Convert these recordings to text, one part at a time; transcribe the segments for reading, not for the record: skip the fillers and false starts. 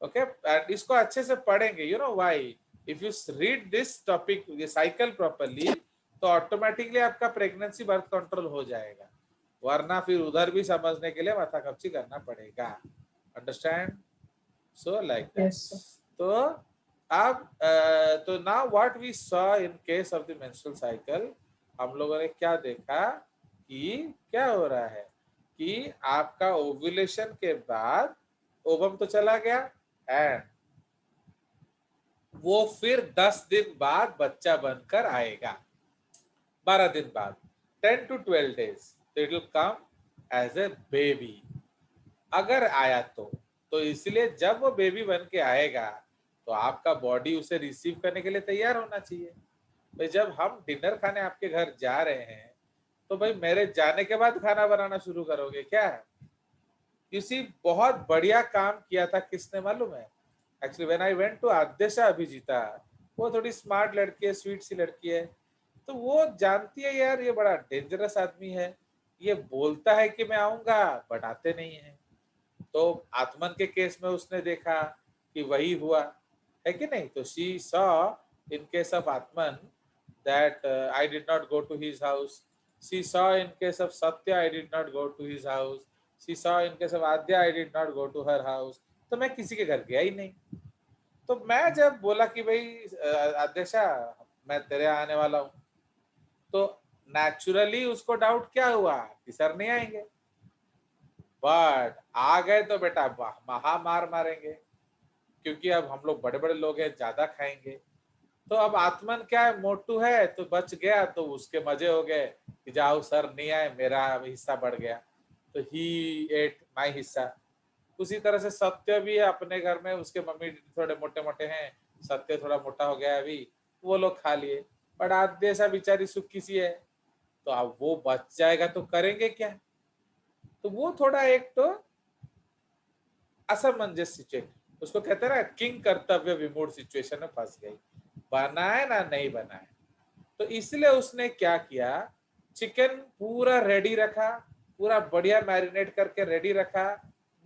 Okay इसको अच्छे से पढ़ेंगे, you know why, if you read this topic ये साइकिल प्रॉपरली, तो ऑटोमेटिकली आपका प्रेगनेंसी बर्थ कंट्रोल हो जाएगा, वरना फिर उधर भी समझने के लिए माथा कपची करना पड़ेगा। Understand? So like that. Yes, sir. तो अब तो now what we saw in case of the menstrual cycle, हम लोगों ने क्या देखा कि क्या हो रहा है कि आपका ओव्यूलेशन के बाद ओवम तो चला गया, एंड वो फिर 10 दिन बाद बच्चा बनकर आएगा, 12 दिन बाद, 10 to 12 days, तो it will come as a baby, अगर आया तो इसलिए जब वो बेबी बन के आएगा तो आपका बॉडी उसे रिसीव करने के लिए तैयार होना चाहिए। भाई जब हम डिनर खाने आपके घर जा रहे हैं तो भाई मेरे जाने के बाद खाना बनाना शुरू करोगे क्या? किसी बहुत बढ़िया काम किया था किसने मालूम है? Actually when I went to Adyasha Abhijita, वो थोड़ी स्मार्ट लड़की है, स्वीट सी लड़की है, तो वो जानती है यार ये बड़ा डेंजरस आदमी है, ये बोलता है कि मैं आऊंगा बट आते नहीं है। तो आत्मन के केस में उसने देखा कि वही हुआ है कि नहीं, तो she saw in case of Atman that I did not go to his house. She saw in case of Satya I did not go to his house. She saw in case of Adya I did not go to her house. तो मैं किसी के घर गया ही नहीं। तो मैं जब बोला कि भाई आद्यशा मैं तेरे आने वाला हूँ, तो नेचुरली उसको डाउट क्या हुआ कि सर नहीं आएंगे, बट आ गए तो बेटा महा मार मारेंगे, क्योंकि अब हम लोग बड़े बड़े लोग हैं, ज्यादा खाएंगे। तो अब आत्मन क्या है, मोटू है तो बच गया, तो उसके मजे हो गए कि जाओ सर नहीं आए, मेरा हिस्सा बढ़ गया, तो ही एट माय हिस्सा। उसी तरह से सत्य भी है अपने घर में, उसके मम्मी थोड़े मोटे मोटे हैं, सत्य थोड़ा मोटा हो गया अभी, वो लोग खा लिए, बट आद्यशा बेचारी सुक्की सी है, तो अब वो बच जाएगा तो करेंगे क्या? तो वो थोड़ा एक तो असमंजस सिचुएशन, उसको कहते हैं ना किंग कर्तव्य विमूढ़ सिचुएशन में फंस गई, बनाए ना नहीं बनाए। तो इसलिए उसने क्या किया, चिकन पूरा रेडी रखा, पूरा बढ़िया मैरिनेट करके रेडी रखा,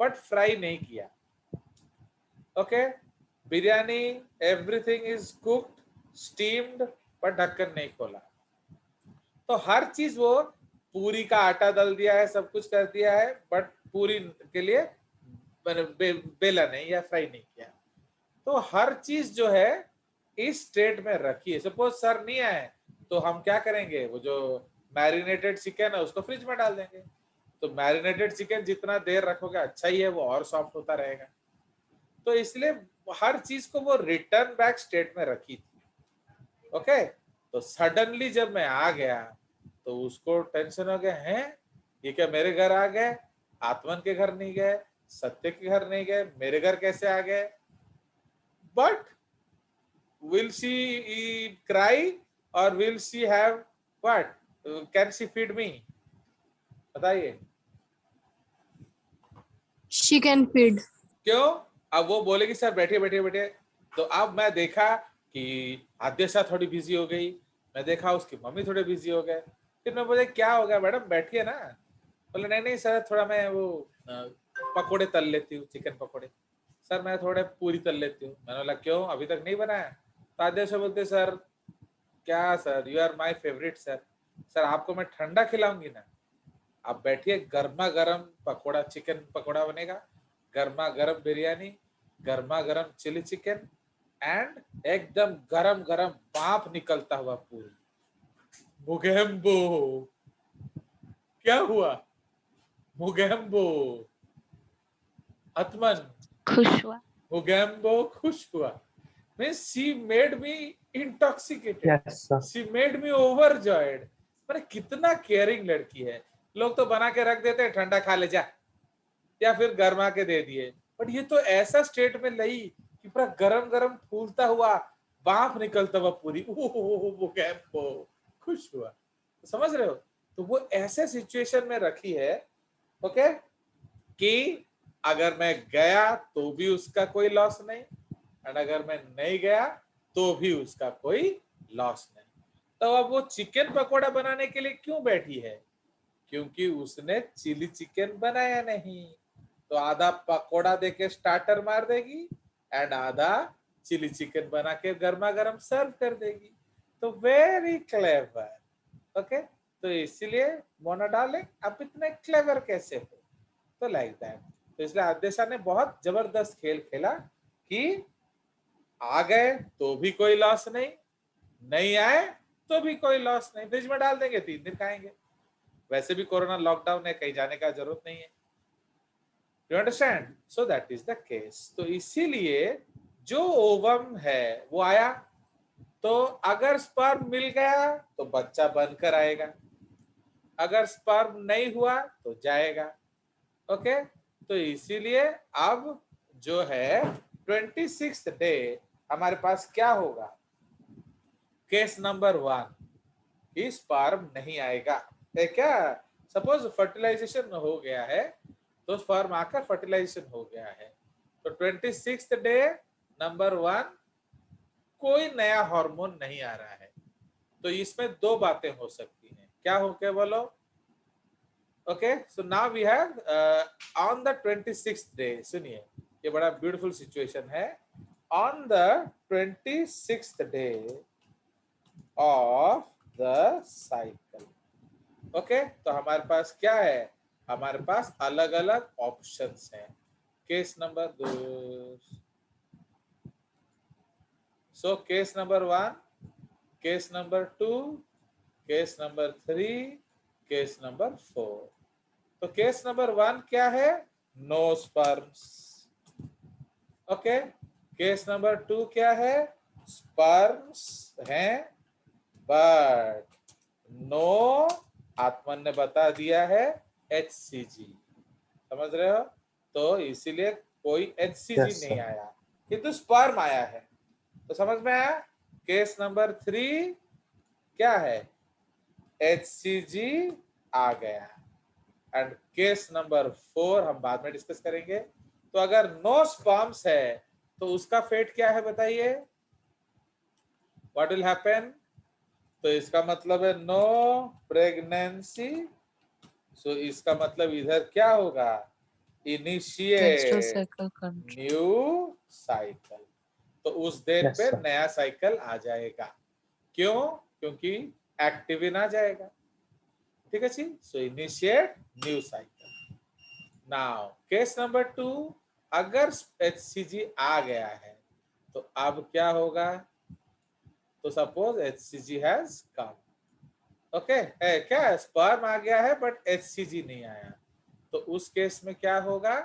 बट फ्राई नहीं किया। Okay, biryani everything is cooked, steamed, पर ढक्कन नहीं खोला। तो हर चीज वो पूरी का आटा डाल दिया है, सब कुछ कर दिया है, बट पूरी के लिए बेला नहीं या फ्राई नहीं किया। तो हर चीज जो है इस स्टेट में रखी है। सपोज सर नहीं आए तो हम क्या करेंगे, वो जो मैरिनेटेड चिकन है उसको फ्रिज में डाल देंगे, तो मैरिनेटेड चिकन जितना देर रखोगे अच्छा ही है, वो और सॉफ्ट होता रहेगा। तो इसलिए हर चीज को वो रिटर्न बैक स्टेट में रखी थी। ओके, तो सडनली जब मैं आ गया तो उसको टेंशन हो गया, है ये क्या मेरे घर आ गए, आत्मन के घर नहीं गए, सत्य के घर नहीं गए, मेरे घर कैसे आ गए? But will she cry or will she have what? Can she feed me? बताइए She can feed. क्यों? अब वो बोलेगी सर बैठिए बैठिए बैठिए। तो अब मैं देखा कि आद्यशा थोड़ी बिजी हो गई, मैं देखा उसकी मम्मी थोड़े बिजी हो गए, फिर मैं बोले क्या हो गया मैडम बैठिए ना। बोले नहीं नहीं सर थोड़ा मैं वो पकोड़े तल लेती हूँ, चिकन पकोड़े। सर मैं थोड़े पूरी तल लेती हूँ। मैंने बोला क्यों अभी तक नहीं बनाया? तो आद्यशा बोलते सर क्या sir, you are my favourite sir, sir आपको मैं ठंडा खिलाऊंगी ना, आप बैठिए, गर्मा गर्म पकोड़ा, चिकन पकोड़ा बनेगा, गर्मा गर्म बिरयानी, गर्मा गर्म चिली चिकन, एंड एकदम गरम गरम भाप निकलता हुआ पूरी। मुगेम्बो, क्या हुआ? मुगेम्बो, अतमन खुश हुआ। मुगेम्बो खुश हुआ। Means she made me intoxicated, Yes, sir. She made me overjoyed. पर कितना केयरिंग लड़की है। लोग तो बना के रख देते हैं ठंडा खा ले जा, या फिर गर्मा के दे दिए, बट ये तो ऐसा स्टेट में लाई कि पूरा गरम गरम फूलता हुआ भाप निकलता हुआ पूरी। वो कैम्पो खुश हुआ, समझ रहे हो? तो वो ऐसे सिचुएशन में रखी है, ओके, कि अगर मैं गया तो भी उसका कोई लॉस नहीं, और अगर मैं नहीं गया तो भी उसका कोई लॉस नहीं। तो अब वो चिकन पकोड़ा बनाने के लिए क्यों बैठी है? क्योंकि उसने चिली चिकन बनाया नहीं, तो आधा पकोड़ा देके स्टार्टर मार देगी एंड आधा चिली चिकन बना के गर्मा गर्म सर्व कर देगी। तो वेरी क्लेवर। ओके, तो इसीलिए मोना डार्लिंग आप इतने क्लेवर कैसे हो? तो लाइक दैट। तो इसलिए आदेशा ने बहुत जबरदस्त खेल खेला कि आ गए तो भी कोई लॉस नहीं, नहीं आए तो भी कोई लॉस नहीं, फ्रिज में डाल देंगे 3 दिन खाएंगे। वैसे भी कोरोना लॉकडाउन है, कहीं जाने का जरूरत नहीं है। You understand? So that is the case. तो इसीलिए जो ओवम है वो आया, तो अगर स्पर्म मिल गया तो बच्चा बनकर आएगा, अगर स्पर्म नहीं हुआ तो जाएगा। ओके, तो इसीलिए अब जो है 26th डे हमारे पास क्या होगा? केस नंबर 1, स्पर्म नहीं आएगा। क्या सपोज फर्टिलाइजेशन हो गया है, तो स्पर्म आकर फर्टिलाइजेशन हो गया है, तो 26th डे नंबर 1 कोई नया हार्मोन नहीं आ रहा है। तो इसमें दो बातें हो सकती हैं, क्या हो क्या बोलो? Okay, so now we have on the 26th day, सुनिए ये बड़ा ब्यूटीफुल सिचुएशन है। On the 26th day of the cycle, okay, तो हमारे पास क्या है? हमारे पास अलग अलग ऑप्शंस हैं। Case number 2, so case number 1, case number 2, case number 3, case number 4। तो केस नंबर 1 क्या है? No sperms. Okay, case number 2 क्या है? स्पर्म्स हैं बट नो, आत्मन ने बता दिया है, HCG। समझ रहे हो? तो इसीलिए कोई HCG Yes, नहीं sir. आया, किंतु स्पर्म आया है। तो समझ में आया? केस नंबर 3 क्या है? HCG आ गया। एंड केस नंबर 4 हम बाद में डिस्कस करेंगे। तो अगर नो स्पर्म्स है तो उसका फेट क्या है बताइए? What will happen? तो इसका मतलब है नो प्रेगनेंसी। सो इसका मतलब इधर क्या होगा? menstrual initiate cycle control. New cycle. तो उस दिन Yes, पे sir. नया साइकिल आ जाएगा। क्यों? क्योंकि एक्टिविन आ जाएगा। ठीक है जी। So initiate new cycle. Now case number 2, अगर HCG आ गया है तो अब क्या होगा? तो suppose HCG has come. Okay, क्या स्पर्म आ गया है बट HCG नहीं आया, तो उस केस में क्या होगा?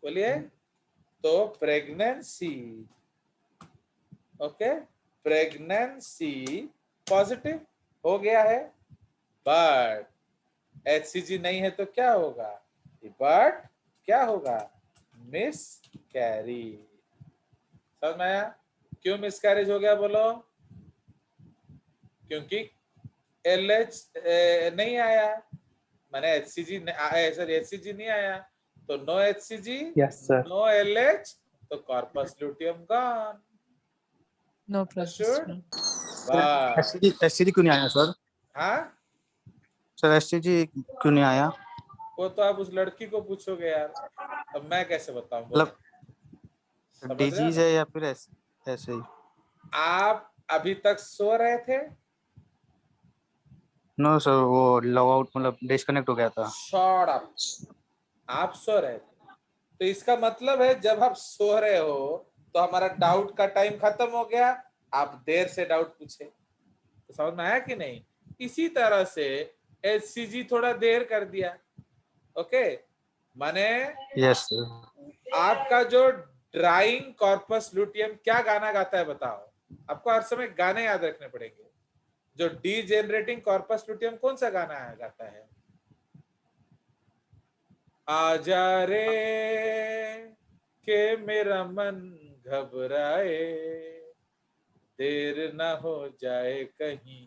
बोलिए। तो प्रेगनेंसी, ओके, प्रेगनेंसी पॉजिटिव हो गया है, बट HCG नहीं है तो क्या होगा? बट क्या होगा? Miss carry. समझ में आया? क्यों मिस कैरेज हो गया बोलो? क्योंकि LH नहीं आया, मैंने HCG सॉरी HCG नहीं आया, तो no HCG, Yes, sir. No LH, तो corpus luteum gone. No understood? progesterone. SCG क्यों नहीं आया सर? हाँ, सर SCG क्यों नहीं आया? वो तो आप उस लड़की को पूछोगे यार, अब मैं कैसे बताऊं बोलो? मतलब समझ रहे हो डिजीज ना? है या फिर ऐसे ही? आप अभी तक सो रहे थे? नो सर, वो लॉग आउट मतलब डिस्कनेक्ट हो गया था। शॉट अप, आप सो रहे थे। तो इसका मतलब है जब आप सो रहे हो तो हमारा डाउट का टाइम खत्म हो गया, आप देर से डाउट पूछे। तो समझ में आया कि नहीं? इसी तरह से HCG थोड़ा देर कर दिया। ओके, माने यस सर। आपका जो ड्राइंग कॉर्पस लुटियम क्या गाना गाता है बताओ? आपको हर समय गाने याद रखने पड़ेंगे। जो डी जेनरेटिंग कॉर्पस लुटियम कौन सा गाना गाता है? आजा रे के मेरा मन घबराए, देर न हो जाए कहीं,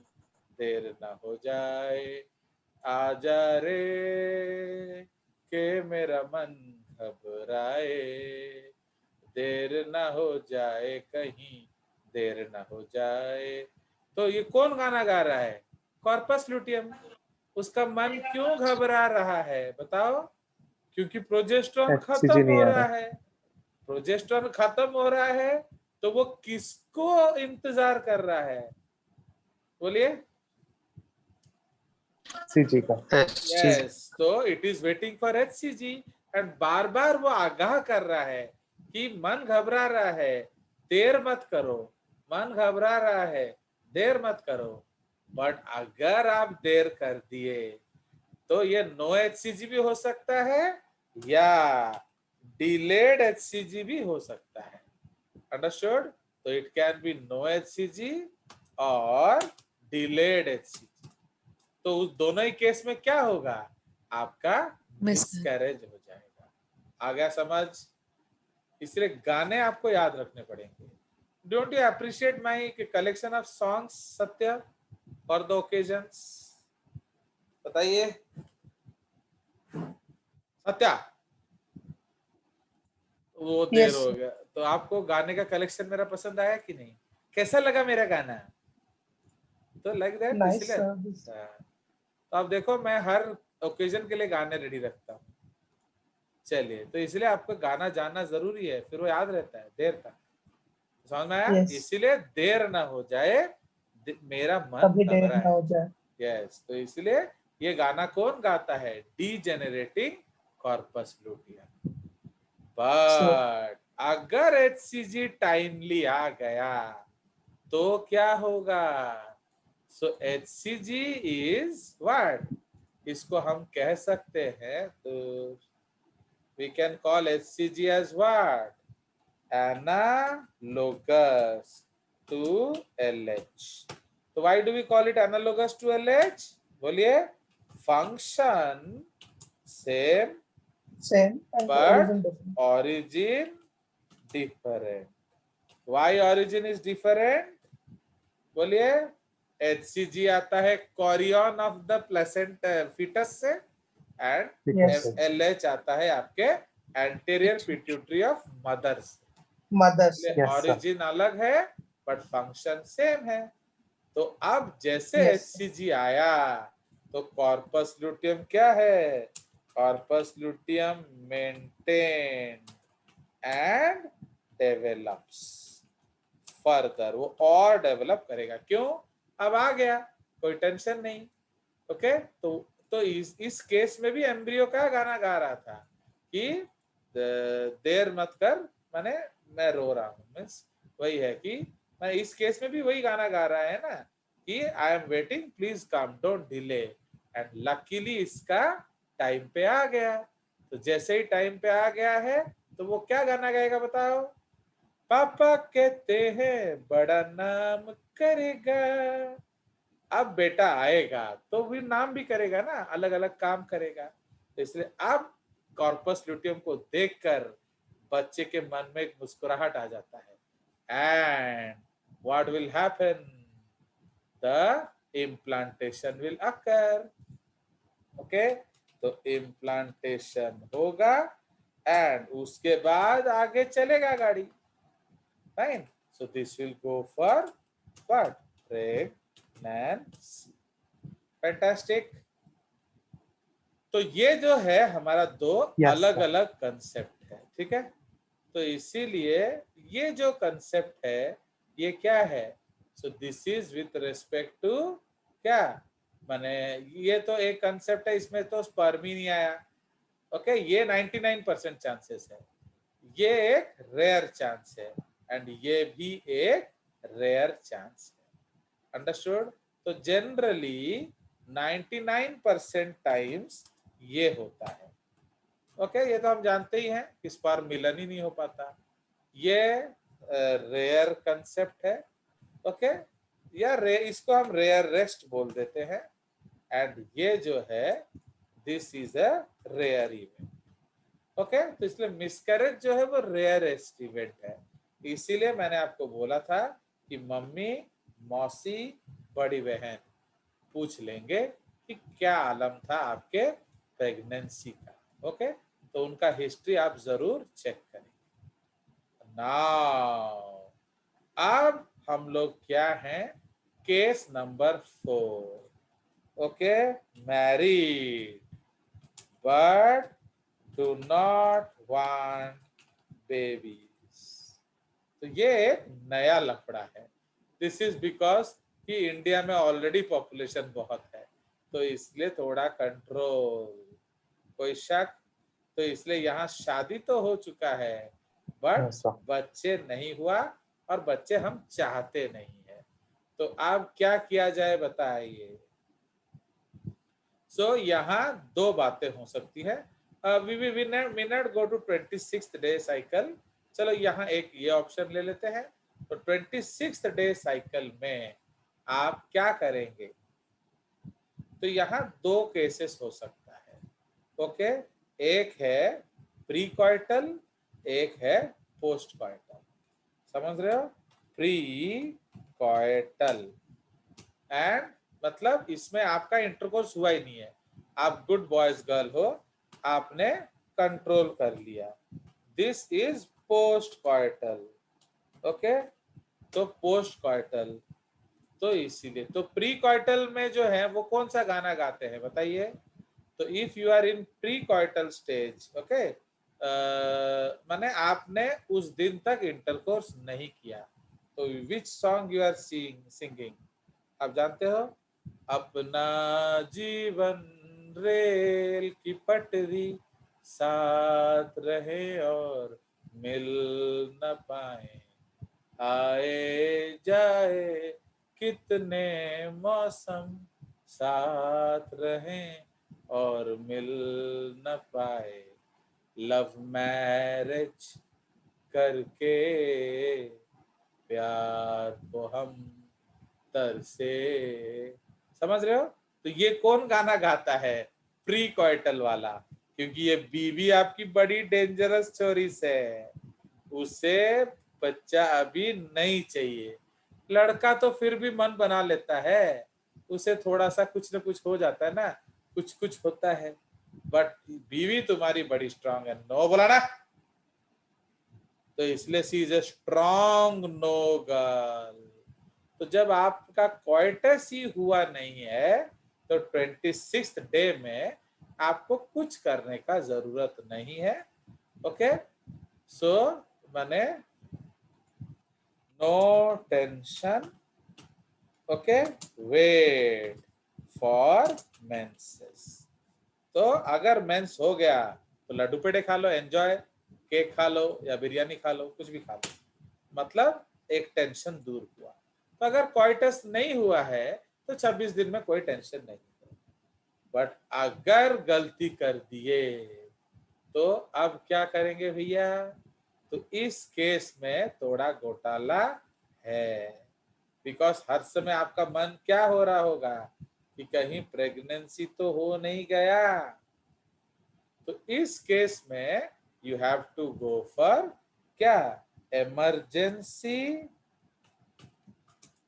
देर न हो जाए, आजा रे के मेरा मन घबराए, देर न हो जाए कहीं, देर न हो जाए। तो ये कौन गाना गा रहा है? Corpus luteum. उसका मन क्यों घबरा रहा है बताओ? क्योंकि प्रोजेस्टेरोन खत्म HCG नहीं हो आ रहा रहा। है। प्रोजेस्टेरोन खत्म हो रहा है तो वो किसको इंतजार कर रहा है? बोलिए। CG का। HCG यस, तो it is waiting for HCG and बार बार वो आगाह कर रहा है कि मन घबरा रहा है, देर मत करो, मन घबरा रहा है, देर मत करो। बट अगर आप देर कर दिए तो ये नो HCG भी हो सकता है या डिलेड HCG भी हो सकता है। अंडरस्टूड? तो it can be no HCG और डिलेड HCG। तो उस दोनों ही केस में क्या होगा? आपका मिसकैरेज हो जाएगा। आ गया समझ? इसलिए गाने आपको याद रखने पड़ेंगे। Don't you appreciate my collection of songs सत्य फॉर द ओकेजन्स? बताइए सत्या। वो देर Yes. हो गया तो आपको गाने का कलेक्शन मेरा पसंद आया कि नहीं? कैसा लगा मेरा गाना? तो लाइक दैट Nice. इसलिए तो आप देखो मैं हर ओकेजन के लिए गाने रेडी रखता हूँ। चलिए, तो इसलिए आपको गाना जानना जरूरी है, फिर वो याद रहता है देर तक। समझ में आया? Yes. इसीलिए देर ना हो जाए, मेरा मन कभी देर घबरा ना है। हो जाए। यस, तो इसलिए ये गाना कौन गाता है? डीजेनरेटिंग कॉर्पस लूटियम। बट अगर HCG टाइमली आ गया तो क्या होगा? सो HCG इज व्हाट? इसको हम कह सकते हैं, तो we can call HCG as what? Analogous to LH. So why do we call it analogous to LH? बोलिए। Function same Same and but origin different. origin different. Why origin is different? बोलिए। HCG आता है Korean of the प्लेसेंट foetus से and Yes. LH आता है आपके anterior pituitary of mother से। Mothers. Origin अलग है बट फंक्शन सेम है। तो अब जैसे Yes. HCG आया तो कॉर्पस लूटियम क्या है? Corpus luteum maintain and develops further, वो और डेवलप करेगा। क्यों? अब आ गया, कोई टेंशन नहीं। ओके, तो इस केस में भी एम्ब्रियो का गाना गा रहा था कि देर मत कर, माने मैं रो रहा हूँ, मीन्स वही है कि मैं इस केस में भी वही गाना गा रहा है ना कि I am waiting, please come, don't delay. And luckily इसका टाइम पे आ गया। तो जैसे ही टाइम पे आ गया है तो वो क्या गाना गाएगा बताओ? पापा कहते हैं बड़ा नाम करेगा। अब बेटा आएगा तो भी नाम भी करेगा ना, अलग अलग काम करेगा। तो इसलिए अब कॉर्पस ल्यूटियम को देखकर बच्चे के मन में एक मुस्कुराहट आ जाता है। And what will happen? The implantation will occur. Okay, तो इम्प्लांटेशन होगा एंड उसके बाद आगे चलेगा गाड़ी। Fine, so this will go for what? Pregnancy. Fantastic. तो ये जो है हमारा दो अलग अलग कंसेप्ट है, ठीक है? तो इसीलिए ये जो कंसेप्ट है ये क्या है? So this is with respect to क्या, माने ये तो एक कंसेप्ट है, इसमें तो स्पर्म ही नहीं आया। ओके, ये 99% चांसेस है, ये एक रेयर चांस है एंड ये भी एक रेयर चांस है। अंडरस्टूड? तो जनरली 99% टाइम्स ये होता है। ओके, ये तो हम जानते ही हैं कि स्पर्म मिलन ही नहीं हो पाता। ये रेयर कंसेप्ट है। ओके, या इसको हम रेयर रेस्ट बोल देते हैं। एंड ये जो है this is a rare event. Okay, तो इसलिए मिसकैरेज जो है वो रेयरेस्ट इवेंट है। इसीलिए मैंने आपको बोला था कि मम्मी, मौसी, बड़ी बहन पूछ लेंगे कि क्या आलम था आपके प्रेगनेंसी का। ओके, तो उनका हिस्ट्री आप जरूर चेक करें। नाउ अब हम लोग क्या हैं? Case number 4। Okay, married but do not want babies. तो ये एक नया लफड़ा है. दिस इज बिकॉज कि इंडिया में ऑलरेडी पॉपुलेशन बहुत है, तो इसलिए थोड़ा कंट्रोल. कोई शक? तो इसलिए यहाँ शादी तो हो चुका है, बट Yes, sir. बच्चे नहीं हुआ, और बच्चे हम चाहते नहीं है. तो अब क्या किया जाए बताइए. सो यहाँ दो बातें हो सकती है. We not go to 26th day cycle. चलो यहाँ एक ये ऑप्शन ले लेते हैं. तो 26th डे साइकिल में आप क्या करेंगे. तो यहाँ दो केसेस हो सकता है. ओके, एक है प्री कॉइटल, एक है पोस्ट कॉइटल. समझ रहे हो? प्री कॉइटल एंड मतलब इसमें आपका इंटरकोर्स हुआ ही नहीं है, आप गुड बॉयज गर्ल हो, आपने कंट्रोल कर लिया. This is post coital. Okay, तो पोस्ट कॉइटल. तो इसीलिए तो प्री कॉइटल में जो है वो कौन सा गाना गाते हैं बताइए. तो if you are in pre coital stage, okay, माने आपने उस दिन तक इंटरकोर्स नहीं किया, तो which song you are singing. आप जानते हो, अपना जीवन रेल की पटरी, साथ रहे और मिल न पाए, आए जाए कितने मौसम, साथ रहें और मिल न पाए, लव मैरिज करके प्यार को हम तरसे. समझ रहे हो? तो ये कौन गाना गाता है? प्री कॉइटल वाला. क्योंकि ये बीवी आपकी बड़ी डेंजरस चोरिस है, उसे बच्चा अभी नहीं चाहिए. लड़का तो फिर भी मन बना लेता है, उसे थोड़ा सा कुछ न कुछ हो जाता है ना, कुछ कुछ होता है. बट बीवी तुम्हारी बड़ी स्ट्रांग है. नो बोला ना, तो इसलिए she is a strong no girl. तो जब आपका क्वाइटस ही हुआ नहीं है, तो 26th डे में आपको कुछ करने का जरूरत नहीं है. ओके, सो माने no tension. Okay, wait for menses. तो अगर मेंस हो गया तो लड्डू पेड़े खा लो, एंजॉय, केक खा लो या बिरयानी खा लो, कुछ भी खा लो, मतलब एक टेंशन दूर हुआ. तो अगर क्वाइटस नहीं हुआ है तो 26 दिन में कोई टेंशन नहीं है. बट अगर गलती कर दिए तो अब क्या करेंगे भैया. तो इस केस में थोड़ा घोटाला है, बिकॉज हर समय आपका मन क्या हो रहा होगा कि कहीं प्रेगनेंसी तो हो नहीं गया. तो इस केस में you have to go for क्या, इमरजेंसी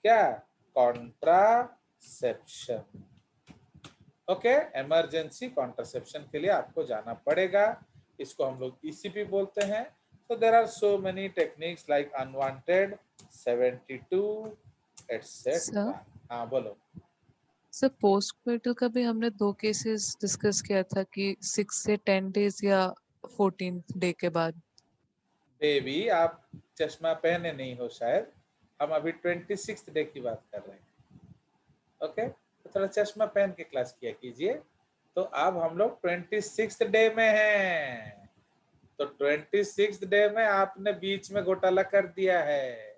क्या, कॉन्ट्रासेप्शन. ओके, इमरजेंसी कॉन्ट्रासेप्शन के लिए आपको जाना पड़ेगा. इसको हम लोग ईसीपी बोलते हैं. तो there are so many techniques like unwanted, 72 etcetera. हाँ बोलो. सर पोस्ट कोइटल का भी हमने दो केसेस डिस्कस किया था कि 6 से 10 डेज या 14th डे के बाद. बेबी आप चश्मा पहने नहीं हो शायद, हम अभी 26th डे की बात कर रहे हैं. ओके, तो थोड़ा चश्मा पहन के क्लास किया कीजिए. तो अब हम लोग 26th डे में हैं. तो 26th डे में आपने बीच में घोटाला कर दिया है,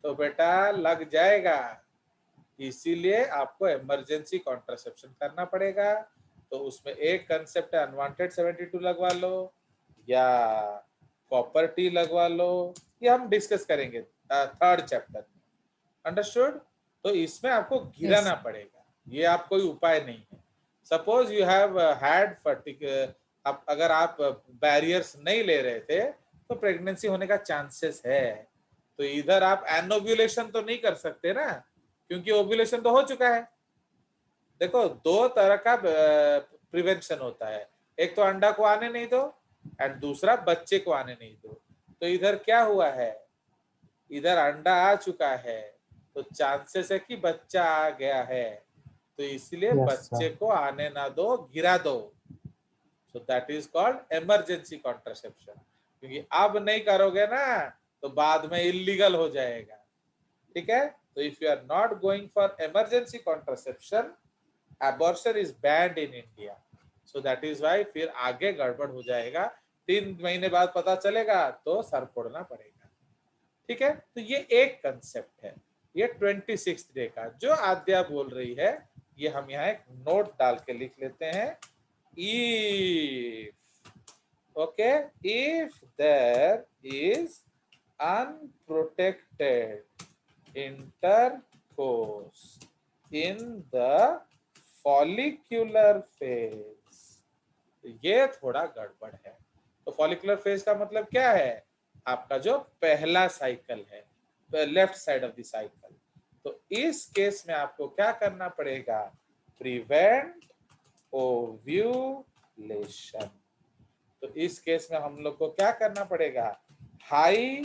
तो बेटा लग जाएगा. इसीलिए आपको इमरजेंसी कॉन्ट्रासेप्शन करना पड़ेगा. तो उसमें एक कंसेप्ट है अनवांटेड 72 लगवा लो या कॉपर टी लगवा लो, ये हम डिस्कस करेंगे 3rd चैप्टर में. अंडरस्टूड? तो इसमें आपको गिराना पड़ेगा, ये आप कोई उपाय नहीं है. Suppose you have had fatigue, अगर आप बैरियर्स नहीं ले रहे थे तो प्रेगनेंसी होने का चांसेस है. तो इधर आप एनोव्यूलेशन तो नहीं कर सकते ना, क्योंकि ओव्यूलेशन तो हो चुका है. देखो दो तरह का प्रिवेंशन होता है, एक तो अंडा को आने नहीं दो एंड दूसरा बच्चे को आने नहीं दो. तो इधर क्या हुआ है, इधर अंडा आ चुका है, तो चांसेस है कि बच्चा आ गया है, तो इसलिए Yes, बच्चे sir. को आने ना दो, गिरा दो. सो that is called emergency contraception. क्योंकि अब नहीं करोगे ना तो बाद में इलीगल हो जाएगा, ठीक है। तो if you are not going for emergency contraception, abortion is banned in India, so that is why फिर आगे गड़बड़ हो जाएगा, 3 महीने बाद पता चलेगा तो सर फोड़ना पड़ेगा, ठीक है। तो ये एक कंसेप्ट है, ये 26 डे का जो आद्या बोल रही है, ये हम यहाँ एक नोट डाल के लिख लेते हैं। if, okay, if there is unprotected intercourse in the follicular phase, ये थोड़ा गड़बड़ है। तो फॉलिकुलर फेज का मतलब क्या है, आपका जो पहला साइकिल है, left side of the cycle. तो इस केस में आपको क्या करना पड़ेगा, प्रिवेंट ओव्यूलेशन। तो इस केस में हम लोग को क्या करना पड़ेगा, हाई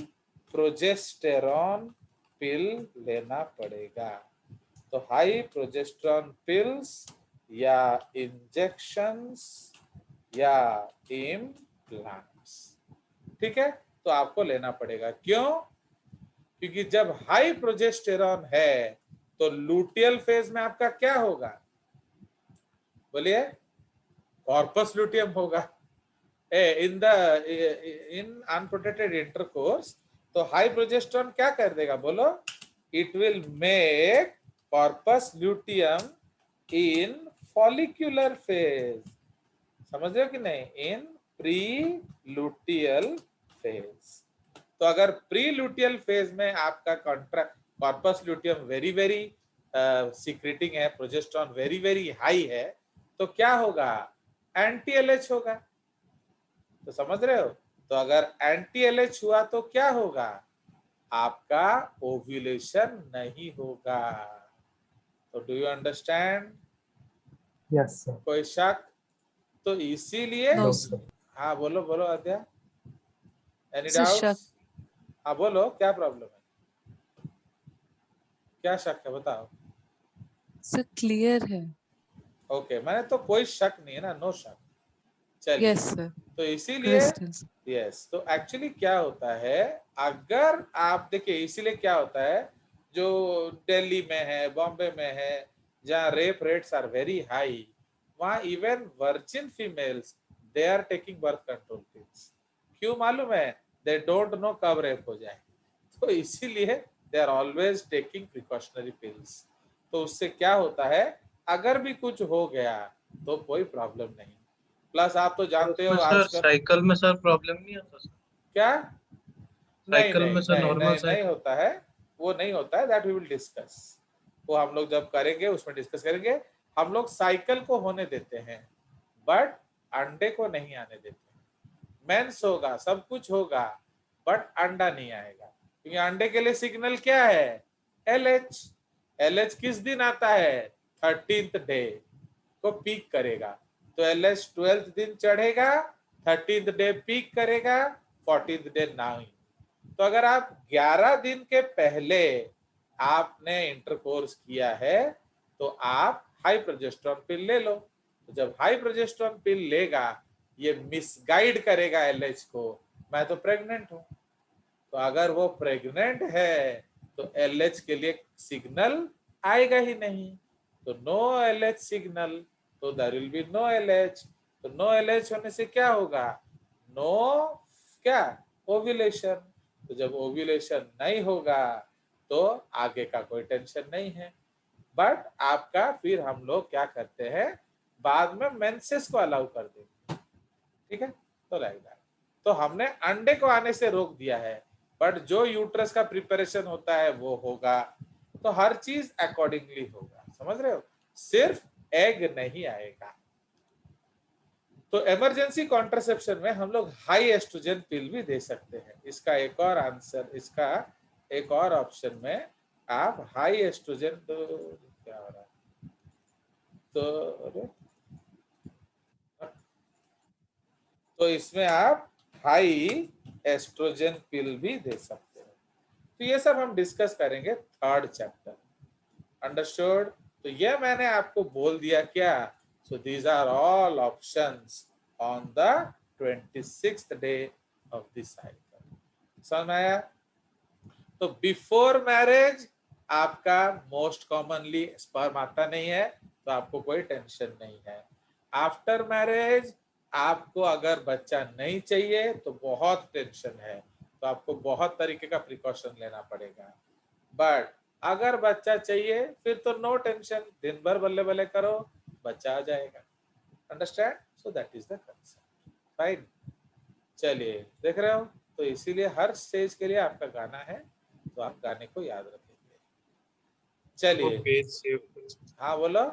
प्रोजेस्टेरॉन पिल लेना पड़ेगा। तो हाई प्रोजेस्टेरॉन पिल्स या इंजेक्शंस या इम्प्लांट्स, ठीक है, तो आपको लेना पड़ेगा। क्यों, क्योंकि जब हाई प्रोजेस्टेरॉन है तो लूटियल फेज में आपका क्या होगा, बोलिए, कॉर्पस लूटियम होगा। इन अनप्रोटेक्टेड इंटरकोर्स, तो हाई प्रोजेस्टेरॉन क्या कर देगा, बोलो, it will make corpus luteum in follicular phase, समझ रहे हो कि नहीं, इन प्री लूटियल फेज। तो अगर प्री लूटियल फेज में आपका corpus luteum very very secreting है, प्रोजेस्टेरॉन वेरी वेरी हाई है, तो क्या होगा, एंटी एलएच होगा। तो समझ रहे हो, तो अगर एंटी एलएच हुआ तो क्या होगा, आपका ओव्यूलेशन नहीं होगा। तो do you understand, Yes, sir. कोई शक? तो इसीलिए No, No, sir. sir. हाँ बोलो बोलो आद्या, एनी Sir, डाउट्स? शक हाँ बोलो, क्या प्रॉब्लम है, क्या शक है, बताओ। सर क्लियर है। ओके, मैंने तो कोई शक नहीं है ना, नो शक। चलिए, यस सर, तो इसीलिए क्रिस्टल्स। यस, तो एक्चुअली क्या होता है, अगर आप देखिए, इसीलिए क्या होता है, जो दिल्ली में है, बॉम्बे में है, जहाँ rape rates are very high, वहाँ even virgin females they are taking birth control pills. क्यों मालूम है, दे डोंट नो कब रेप हो जाए, तो इसीलिए they are always taking precautionary pills. तो उससे क्या होता है, अगर भी कुछ हो गया तो कोई प्रॉब्लम नहीं। प्लस आप तो जानते हो उसमें सर आजकल साइकिल में सर प्रॉब्लम नहीं आता सर? क्या, नहीं साइकिल नहीं में सर नहीं नॉर्मल नहीं नहीं साइकिल? होता है, वो नहीं होता है, दैट वी विल डिस्कस, वो हम लोग जब करेंगे उसमें डिस्कस करेंगे। हम लोग साइकिल को होने देते हैं बट अंडे को नहीं आने देते। मेंस होगा, सब कुछ होगा, बट अंडा नहीं आएगा, क्योंकि अंडे के लिए सिग्नल क्या है, एलएच। एलएच किस दिन आता है, 13th डे को पीक करेगा, तो एलएच 12th दिन चढ़ेगा, 13th डे पीक करेगा, 14th डे नाइन। तो अगर आप 11 दिन के पहले आपने इंटरकोर्स किया है तो आप हाई प्रोजेस्टेरॉन पिल ले लो। तो जब हाई प्रोजेस्टेरॉन पिल लेगा, ये मिसगाइड करेगा एलएच को, मैं तो प्रेग्नेंट हूं। तो अगर वो प्रेग्नेंट है तो एलएच के लिए सिग्नल आएगा ही नहीं, तो नो एलएच सिग्नल, तो there will be no LH. तो नो एलएच होने से क्या होगा, नो क्या, ओव्यूलेशन। तो जब ओव्यूलेशन नहीं होगा तो आगे का कोई टेंशन नहीं है, बट आपका फिर हम लोग क्या करते हैं, बाद में मेंसेस को अलाउ कर देंगे, ठीक है। तो लाइक दैट, तो हमने अंडे को आने से रोक दिया है, बट जो यूट्रस का प्रिपरेशन होता है वो होगा। तो हर चीज अकॉर्डिंगली होगा, समझ रहे हो, सिर्फ एग नहीं आएगा। तो इमरजेंसी कॉन्ट्रासेप्शन में हम लोग हाई एस्ट्रोजन पिल भी दे सकते हैं। इसका एक और आंसर, इसका एक और ऑप्शन में आप हाई एस्ट्रोजन, तो क्या हो रहा है, तो इसमें आप हाई एस्ट्रोजन पिल भी दे सकते हैं। तो ये सब हम डिस्कस करेंगे 3rd चैप्टर, अंडरस्टूड। तो ये मैंने आपको बोल दिया क्या, so these are all options on the 26th day of the cycle. समझ में आया? तो बिफोर मैरिज आपका मोस्ट कॉमनली स्पर्म आता नहीं है, तो आपको कोई टेंशन नहीं है. आफ्टर मैरिज आपको अगर बच्चा नहीं चाहिए तो बहुत टेंशन है, तो आपको बहुत तरीके का प्रिकॉशन लेना पड़ेगा. बट अगर बच्चा चाहिए फिर तो नो टेंशन, दिन भर बल्ले बल्ले करो, बच्चा आ जाएगा. Understand? So that is the concept. Fine. चलिए, देख रहे हो? तो इसीलिए हर स्टेज के लिए आपका गाना है, तो आप गाने को याद रखेंगे. वो चलिए. पेज सेव, हाँ बोलो.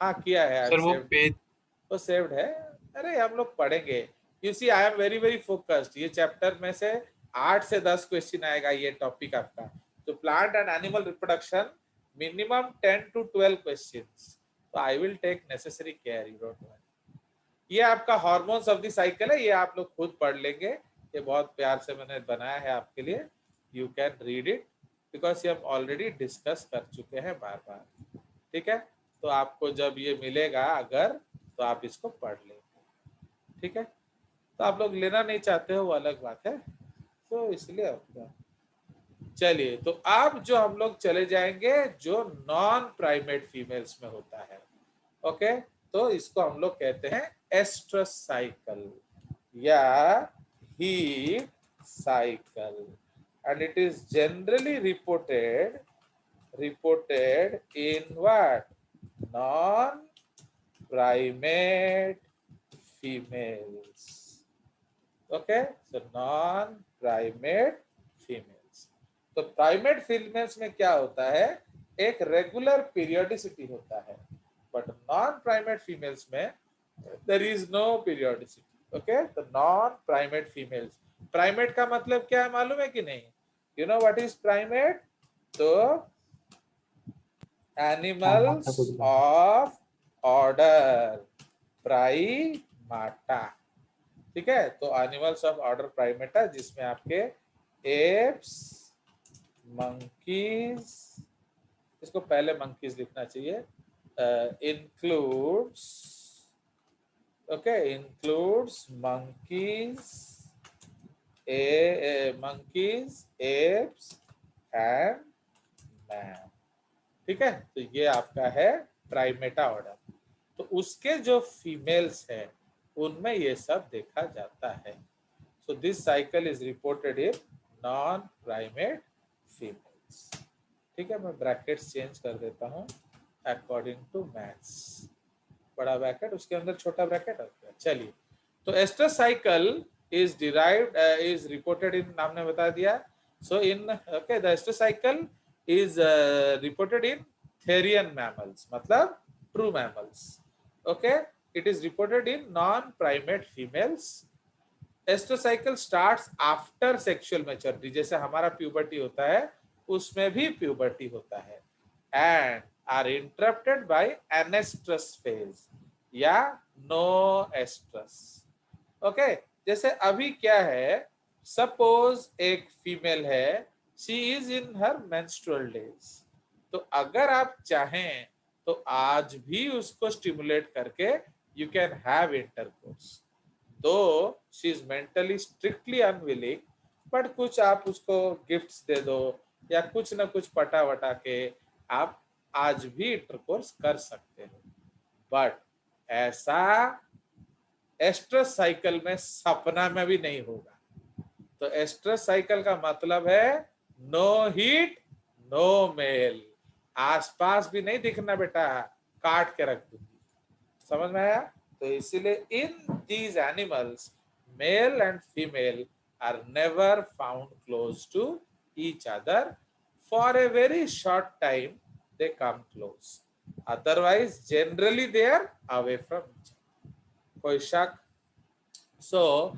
हाँ किया है. सर वो saved. पेज वो सेव्ड है. अरे हम लोग पढ़ेंगे. You see I am very very focused. ये चैप्टर में से 8 से 10 क्वेश्चन आएगा ये टॉपिक आपका. तो plant and animal reproduction minimum 10 to 12 questions. तो I will take necessary care, you don't worry. ये आपका हार्मोन्स ऑफ द साइकिल है, ये आप लोग खुद पढ़ लेंगे. ये बहुत प्यार से मैंने बनाया है आपके लिए. You can read it because ये हम ऑलरेडी डिस्कस कर चुके हैं बार बार. ठीक है? तो आपको जब ये मिलेगा अगर, तो आप इसको पढ़ लेंगे. ठीक है? तो आप लोग लेना नहीं चाहते हो वो अलग बात है, तो इसलिए आपका. चलिए, तो अब जो हम लोग चले जाएंगे जो नॉन प्राइमेट फीमेल्स में होता है. ओके, तो इसको हम लोग कहते हैं एस्ट्रस साइकिल या heat cycle. And it is generally reported in what? Non-primate females. Okay, so non-primate females. तो प्राइमेट फीमेल्स में क्या होता है? एक रेगुलर पीरियोडिसिटी होता है, बट नॉन प्राइमेट फीमेल्स में there is no periodicity. Okay, तो नॉन प्राइमेट फीमेल्स. प्राइमेट का मतलब क्या है मालूम है कि नहीं? You know what is primate? तो animals of order Primata. ठीक है? तो animals of order Primata जिसमें आपके apes, monkeys, इसको पहले monkeys लिखना चाहिए, includes, okay, includes monkeys, monkeys, apes and man. ठीक है? तो ये आपका है प्राइमेटा ऑर्डर. तो उसके जो फीमेल्स हैं उनमें ये सब देखा जाता है. So this cycle is reported in non primate females. ठीक है? मैं ब्रैकेट्स चेंज कर देता हूँ अकॉर्डिंग टू मैथ्स. बड़ा ब्रैकेट, उसके अंदर छोटा ब्रैकेट होता है. चलिए, तो estrus cycle is derived, is reported in, हमने बता दिया. So in, okay, the estrus cycle is reported in therian mammals, मतलब true mammals. Okay, it is reported in non-primate females. Estrocycle starts after sexual maturity. जैसे हमारा puberty होता है उसमें भी puberty होता है, and are interrupted by anestrus phase या no estrus. Okay, जैसे अभी क्या है, suppose एक female है, she is in her menstrual days. तो अगर आप चाहें तो आज भी उसको स्टिमुलेट करके you can have intercourse. Though she is mentally strictly unwilling, but कुछ आप उसको गिफ्ट्स दे दो या कुछ ना कुछ पटा वटा के आप आज भी इंटरकोर्स कर सकते हो. बट ऐसा एस्ट्रस साइकिल में सपना में भी नहीं होगा. तो एस्ट्रस साइकिल का मतलब है नो हीट नो मेल. आसपास भी नहीं दिखना बेटा, काट के रख दूंगी. समझ में आया? तो इसीलिए in these animals male and female are never found close to each other. For a very short time they come close, otherwise generally they are away from each other. कोई शक? सो